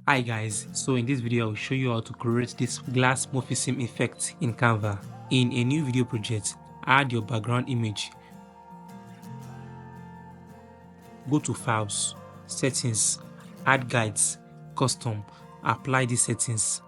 Hi guys, so in this video I will show you how to create this glass morphism effect in Canva. In a new video project, add your background image. Go to Files, Settings, Add Guides, Custom, apply these settings.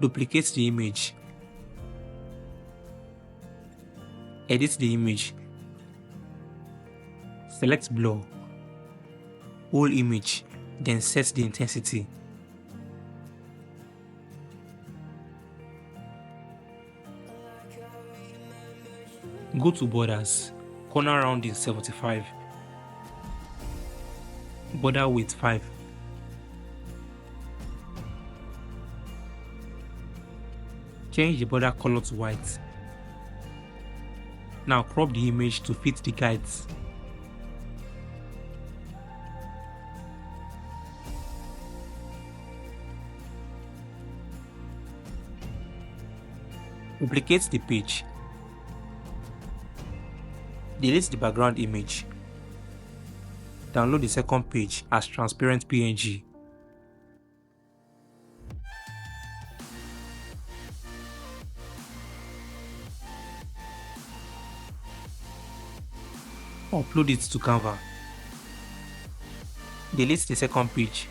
Duplicate the image. Edit the image. Select blur. Whole image, then set the intensity. Go to borders, corner rounding 75, border width 5. Change the border color to white. Now crop the image to fit the guides. Duplicate the page. Delete the background image. Download the second page as transparent PNG. Upload it to Canva. Delete the second page.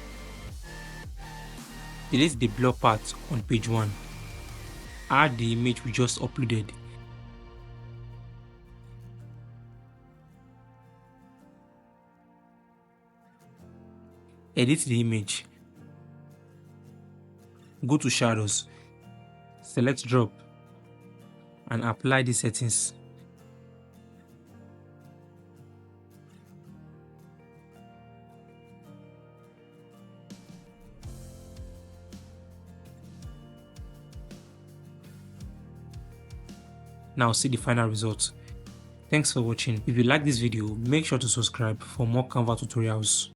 Delete the blur part on page 1. Add the image we just uploaded. Edit the image. Go to Shadows. Select Drop and apply the settings. Now see the final result. Thanks for watching. If you like this video, make sure to subscribe for more Canva tutorials.